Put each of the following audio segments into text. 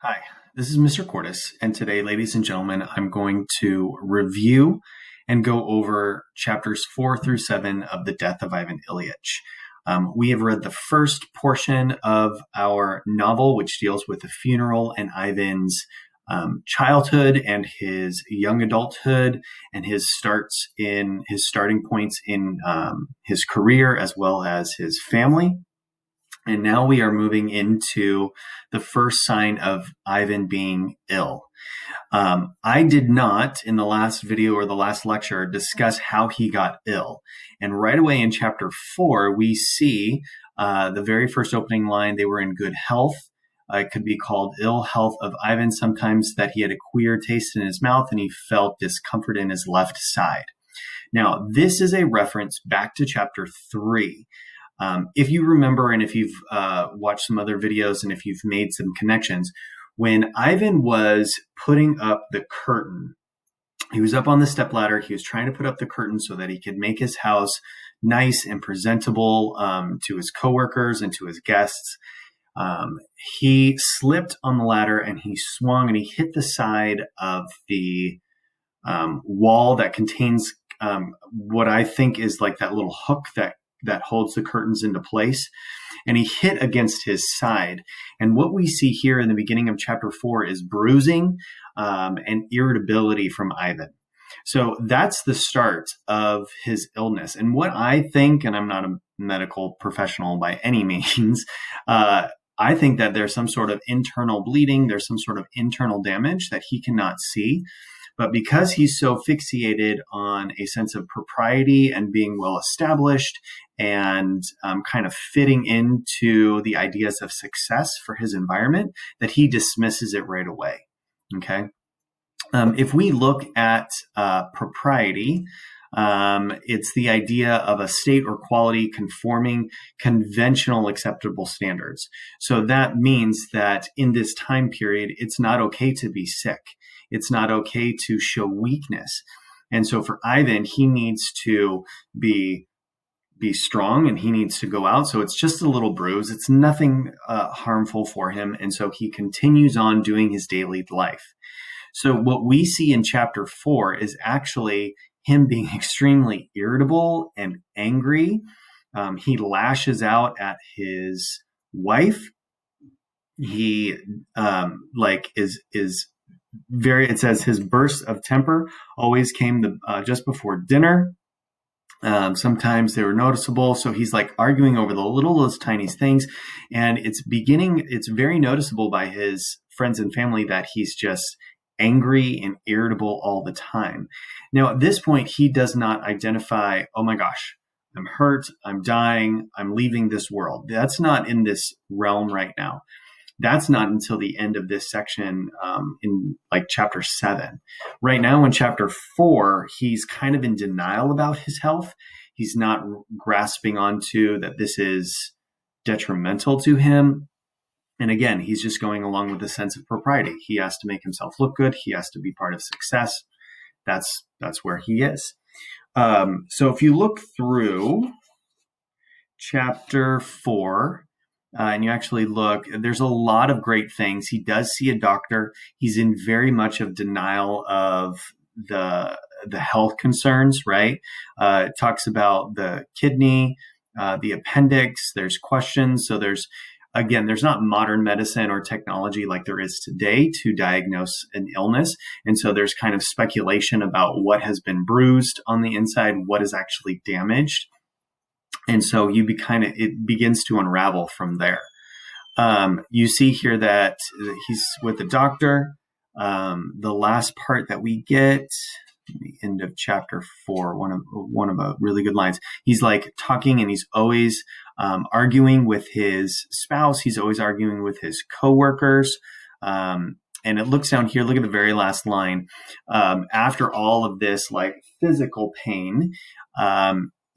Hi, this is Mr. Cordes, and today, ladies and gentlemen, I'm going to review and go over chapters 4 through 7 of The Death of Ivan Ilyich. We have read the first portion of our novel, which deals with the funeral and Ivan's childhood and his young adulthood and his starting points in his career as well as his family. And now we are moving into the first sign of Ivan being ill. I did not, in the last video or the last lecture, discuss how he got ill. And right away in chapter 4, we see the very first opening line, they were in good health. It could be called ill health of Ivan, sometimes that he had a queer taste in his mouth and he felt discomfort in his left side. Now, this is a reference back to chapter 3. If you remember, and if you've watched some other videos and if you've made some connections, when Ivan was putting up the curtain, he was up on the stepladder. He was trying to put up the curtain so that he could make his house nice and presentable to his coworkers and to his guests. He slipped on the ladder and he swung and he hit the side of the wall that contains what I think is like that little hook that holds the curtains into place. And he hit against his side. And what we see here in the beginning of chapter 4 is bruising and irritability from Ivan. So that's the start of his illness. And what I think, and I'm not a medical professional by any means, I think that there's some sort of internal bleeding, there's some sort of internal damage that he cannot see. But because he's so fixated on a sense of propriety and being well established and kind of fitting into the ideas of success for his environment, that he dismisses it right away. Okay. If we look at propriety, it's the idea of a state or quality conforming conventional acceptable standards. So that means that in this time period, it's not okay to be sick. It's not okay to show weakness. And so for Ivan, he needs to be strong and he needs to go out. So it's just a little bruise. It's nothing harmful for him. And so he continues on doing his daily life. So what we see in chapter 4 is actually him being extremely irritable and angry. He lashes out at his wife. He is very, it says his bursts of temper always came just before dinner. Sometimes they were noticeable. So he's like arguing over the littlest tiniest things. And it's very noticeable by his friends and family that he's just angry and irritable all the time. Now, at this point, he does not identify, oh my gosh, I'm hurt, I'm dying, I'm leaving this world. That's not in this realm right now. That's not until the end of this section in like chapter 7. Right now in chapter 4, he's kind of in denial about his health. He's not grasping onto that this is detrimental to him. And again, he's just going along with the sense of propriety. He has to make himself look good. He has to be part of success. That's where he is. So if you look through chapter 4, and you actually look, there's a lot of great things. He does see a doctor. He's in very much of denial of the health concerns, right? It talks about the kidney, the appendix. There's questions. So there's not modern medicine or technology like there is today to diagnose an illness. And so there's kind of speculation about what has been bruised on the inside, what is actually damaged. And so it begins to unravel from there. You see here that he's with the doctor. The last part that we get, the end of chapter 4, one of really good lines. He's like talking and he's always arguing with his spouse. He's always arguing with his coworkers. And it looks down here, look at the very last line. After all of this like physical pain,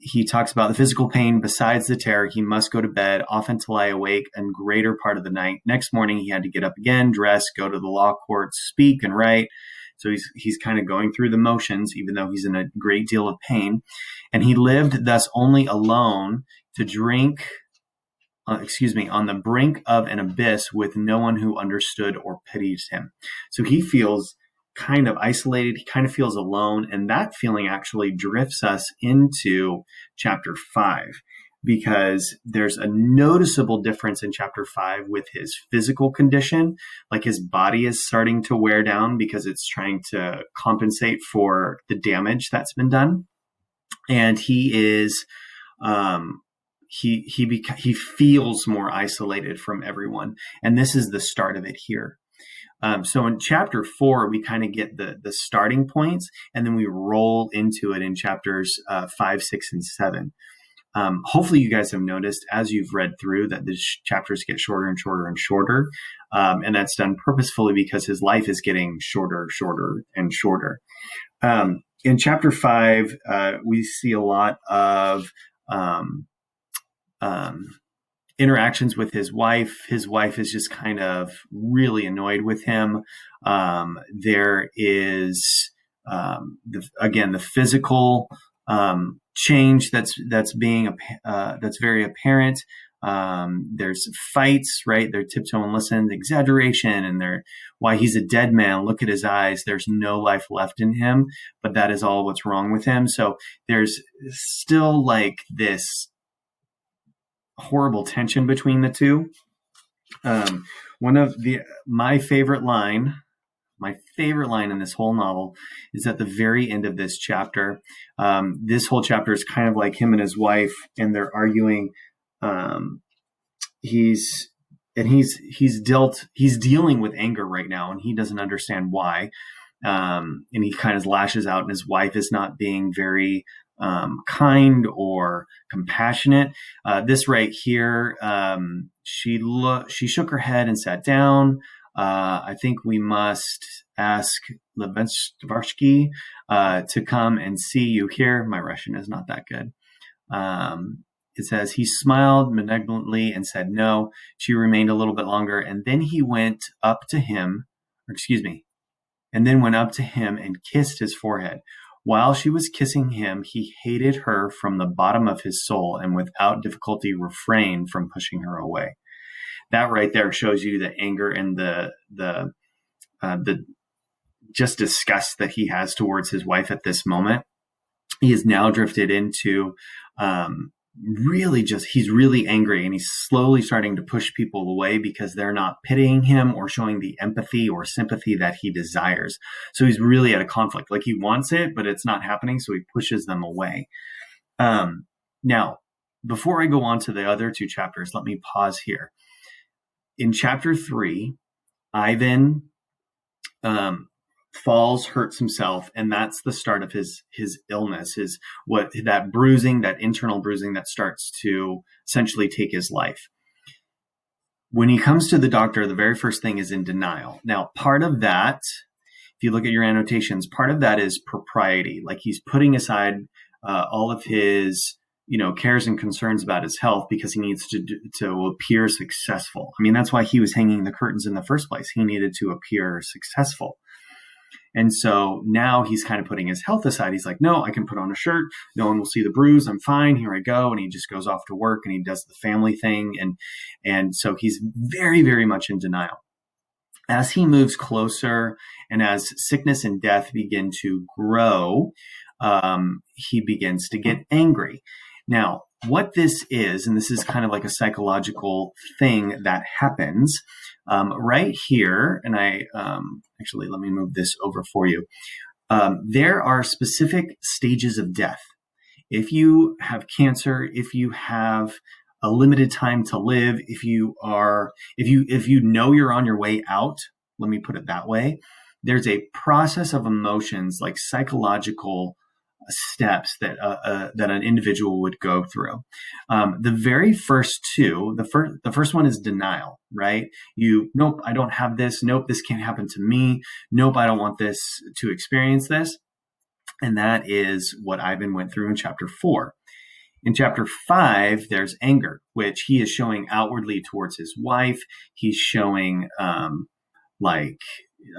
he talks about the physical pain besides the terror. He must go to bed, often to lie awake a greater part of the night. Next morning, he had to get up again, dress, go to the law courts, speak and write. So he's kind of going through the motions, even though he's in a great deal of pain. And he lived thus only alone to drink on the brink of an abyss with no one who understood or pities him. So he feels kind of isolated. He kind of feels alone. And that feeling actually drifts us into chapter 5, because there's a noticeable difference in chapter 5 with his physical condition. Like his body is starting to wear down because it's trying to compensate for the damage that's been done. And he is, he feels more isolated from everyone. And this is the start of it here. So in chapter 4, we kind of get the starting points, and then we roll into it in chapters 5, 6, and 7. Hopefully you guys have noticed as you've read through that the chapters get shorter and shorter and shorter. And that's done purposefully because his life is getting shorter, shorter, and shorter. In chapter 5, we see a lot of interactions with his wife. His wife is just kind of really annoyed with him. There is, the physical change that's very apparent. There's fights, right? They're tiptoe and listen, exaggeration, and they're why he's a dead man. Look at his eyes. There's no life left in him, but that is all what's wrong with him. So there's still like this horrible tension between the two. One of my favorite line in this whole novel is at the very end of this chapter. This whole chapter is kind of like him and his wife, and they're arguing. He's dealing with anger right now, and he doesn't understand why. And he kind of lashes out, and his wife is not being very kind or compassionate. This right here, she shook her head and sat down. I think we must ask Levensky to come and see you here. My Russian is not that good. It says, he smiled malignantly and said no. She remained a little bit longer, and then went up to him and kissed his forehead. While she was kissing him, he hated her from the bottom of his soul and without difficulty refrained from pushing her away. That right there shows you the anger and the just disgust that he has towards his wife at this moment. He has now drifted into he's really angry, and he's slowly starting to push people away because they're not pitying him or showing the empathy or sympathy that he desires. So he's really at a conflict. Like he wants it, but it's not happening. So he pushes them away. Now, before I go on to the other two chapters, let me pause here. In chapter 3, Ivan falls, hurts himself, and that's the start of his illness, that internal bruising that starts to essentially take his life. When he comes to the doctor, the very first thing is in denial. Now, part of that, if you look at your annotations, part of that is propriety. Like he's putting aside all of his cares and concerns about his health because he needs to appear successful. I mean, that's why he was hanging the curtains in the first place. He needed to appear successful. And so now he's kind of putting his health aside. He's like, no, I can put on a shirt. No one will see the bruise. I'm fine. Here I go. And he just goes off to work and he does the family thing. And so he's very, very much in denial. As he moves closer and as sickness and death begin to grow, he begins to get angry. Now, what this is, and this is kind of like a psychological thing that happens right here, and actually, let me move this over for you. There are specific stages of death. If you have cancer, if you have a limited time to live, if you know you're on your way out, let me put it that way, there's a process of emotions, like psychological steps that an individual would go through. The very first two, the first one is denial, right? Nope, I don't have this. Nope, this can't happen to me. Nope, I don't want this to experience this. And that is what Ivan went through in chapter 4. In chapter 5, there's anger, which he is showing outwardly towards his wife. He's showing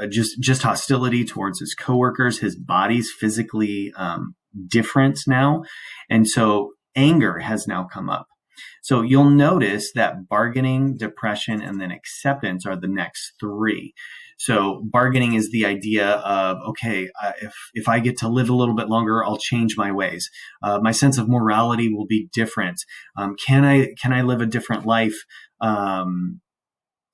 just hostility towards his coworkers. His body's physically different now. And so anger has now come up. So you'll notice that bargaining, depression, and then acceptance are the next three. So bargaining is the idea of, okay, if I get to live a little bit longer, I'll change my ways. My sense of morality will be different. Can I live a different life?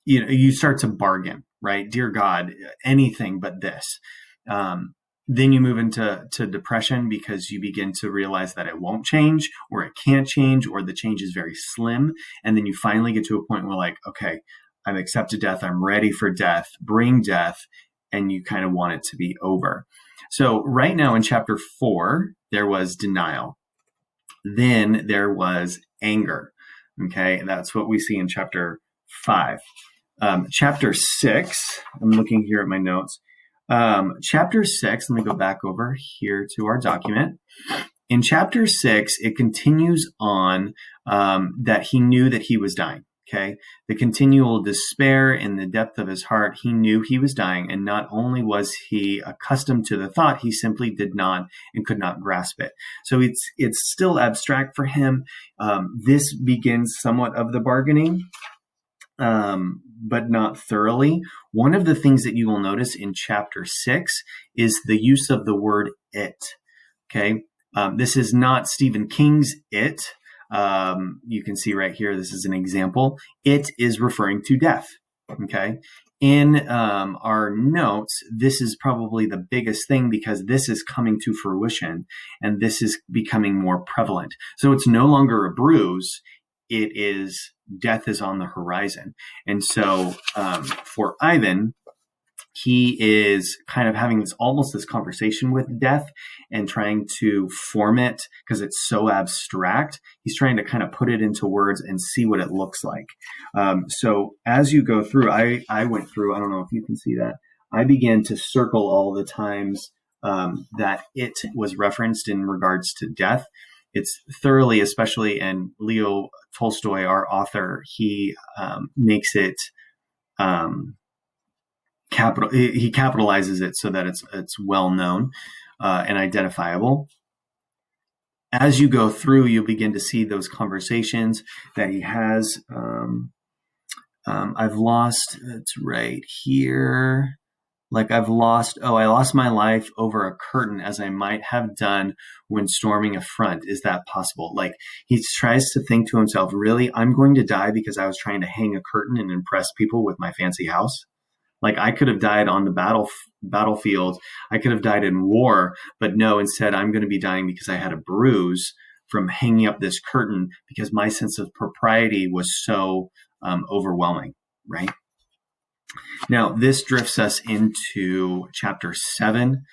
You start to bargain, right? Dear God, anything but this. Then you move into depression because you begin to realize that it won't change, or it can't change, or the change is very slim. And then you finally get to a point where, like, okay, I've accepted death. I'm ready for death. Bring death. And you kind of want it to be over. So right now in chapter 4, there was denial. Then there was anger. Okay. And that's what we see in chapter 5. Chapter 6, I'm looking here at my notes. Chapter 6, let me go back over here to our document. In chapter 6, it continues on that he knew that he was dying. Okay, the continual despair in the depth of his heart, he knew he was dying, and not only was he accustomed to the thought, he simply did not and could not grasp it. So it's still abstract for him. This begins somewhat of the bargaining, but not thoroughly. One of the things that you will notice in chapter 6 is the use of the word it. Okay, this is not Stephen King's it. You can see right here, this is an example. It is referring to death. Okay. In our notes, this is probably the biggest thing because this is coming to fruition and this is becoming more prevalent. So it's no longer a bruise. It is death is on the horizon. And so for Ivan, he is kind of having this conversation with death and trying to form it because it's so abstract. He's trying to kind of put it into words and see what it looks like. So as you go through, I went through, I don't know if you can see that. I began to circle all the times that it was referenced in regards to death. It's thoroughly, especially, and Leo Tolstoy, our author, he makes it he capitalizes it so that it's well known and identifiable. As you go through, you'll begin to see those conversations that he has. I've lost, it's right here. Like I lost my life over a curtain as I might have done when storming a front. Is that possible? Like he tries to think to himself, really, I'm going to die because I was trying to hang a curtain and impress people with my fancy house. Like I could have died on the battlefield. I could have died in war, but no, instead I'm going to be dying because I had a bruise from hanging up this curtain because my sense of propriety was so overwhelming, right? Now, this drifts us into chapter 7.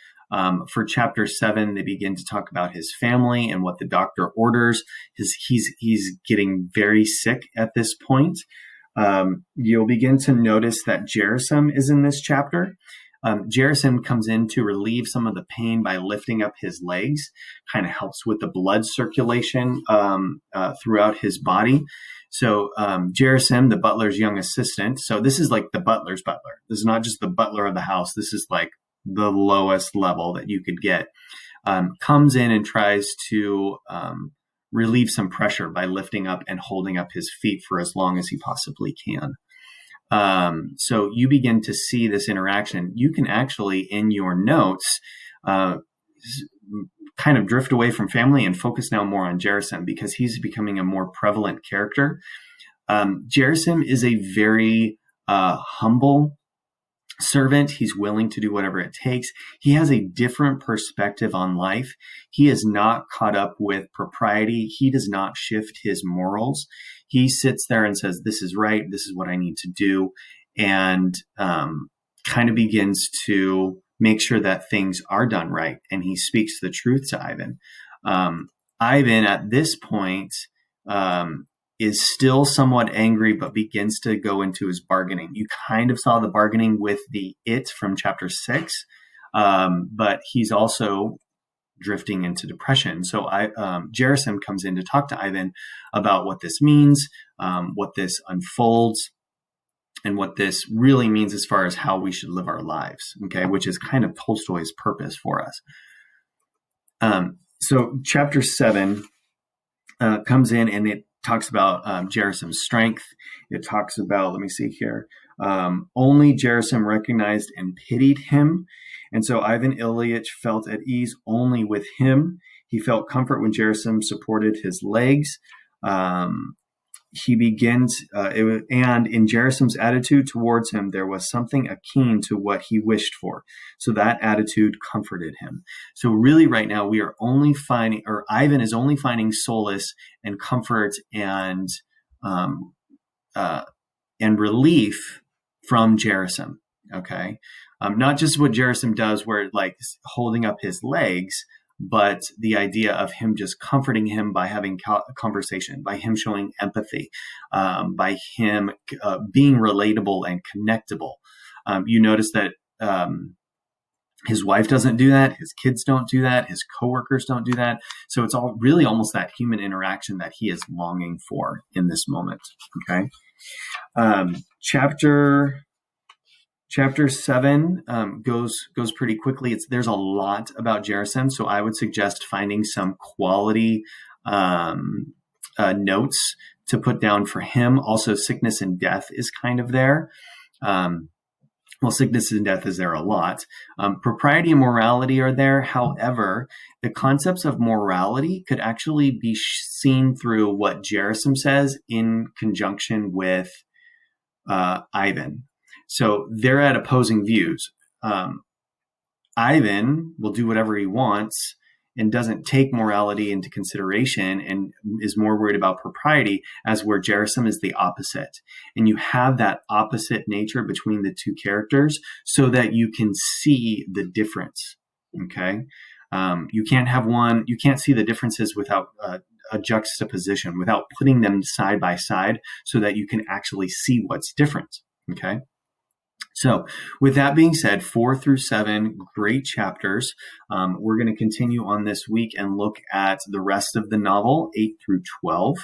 For chapter 7, they begin to talk about his family and what the doctor orders. He's getting very sick at this point. You'll begin to notice that Gerasim is in this chapter. Gerasim comes in to relieve some of the pain by lifting up his legs, kind of helps with the blood circulation throughout his body. So Gerasim, the butler's young assistant, so this is like the butler's butler. This is not just the butler of the house. This is like the lowest level that you could get. Comes in and tries to relieve some pressure by lifting up and holding up his feet for as long as he possibly can. So you begin to see this interaction. You can actually, in your notes, kind of drift away from family and focus now more on Gerasim because he's becoming a more prevalent character. Gerasim is a very humble servant. He's willing to do whatever it takes. He has a different perspective on life. He is not caught up with propriety. He does not shift his morals. He sits there and says, this is right. This is what I need to do. And kind of begins to make sure that things are done right. And he speaks the truth to Ivan. Ivan, at this point, is still somewhat angry, but begins to go into his bargaining. You kind of saw the bargaining with the it from chapter 6, but he's also drifting into depression. So Gerasim comes in to talk to Ivan about what this means, what this unfolds, and what this really means as far as how we should live our lives, okay, which is kind of Tolstoy's purpose for us. So chapter 7 comes in and it talks about Gerasim's strength. It talks about, let me see here, only Gerasim recognized and pitied him. And so Ivan Ilyich felt at ease only with him. He felt comfort when Gerasim supported his legs. He begins, and in Gerasim's attitude towards him, there was something akin to what he wished for. So that attitude comforted him. So really right now we are only finding, or Ivan is only finding solace and comfort and relief from Gerasim. Okay. Not just what Gerasim does where like holding up his legs, but the idea of him just comforting him by having conversation, by him showing empathy, by him being relatable and connectable. You notice that his wife doesn't do that. His kids don't do that. His coworkers don't do that. So it's all really almost that human interaction that he is longing for in this moment. Okay. Chapter 7 goes pretty quickly. There's a lot about Gerasim, so I would suggest finding some quality notes to put down for him. Also, sickness and death is kind of there. Well, sickness and death is there a lot. Propriety and morality are there. However, the concepts of morality could actually be seen through what Gerasim says in conjunction with Ivan. So they're at opposing views. Ivan will do whatever he wants and doesn't take morality into consideration and is more worried about propriety, as where Gerasim is the opposite. And you have that opposite nature between the two characters so that you can see the difference. Okay. You can't see the differences without a juxtaposition, without putting them side by side so that you can actually see what's different. Okay. So with that being said, 4 through 7, great chapters. We're going to continue on this week and look at the rest of the novel, 8 through 12,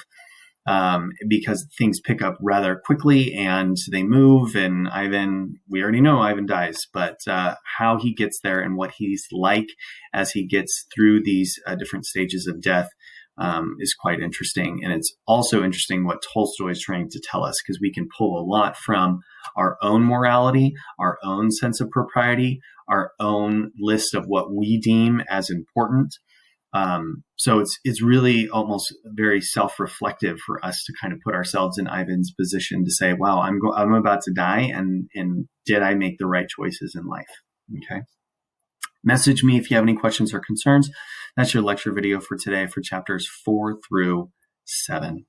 because things pick up rather quickly and they move. And Ivan, we already know Ivan dies, but how he gets there and what he's like as he gets through these different stages of death is quite interesting. And it's also interesting what Tolstoy is trying to tell us, because we can pull a lot from our own morality, our own sense of propriety, our own list of what we deem as important. So it's really almost very self-reflective for us to kind of put ourselves in Ivan's position to say, wow, I'm about to die, and did I make the right choices in life? Okay. Message me if you have any questions or concerns. That's your lecture video for today for chapters 4 through 7.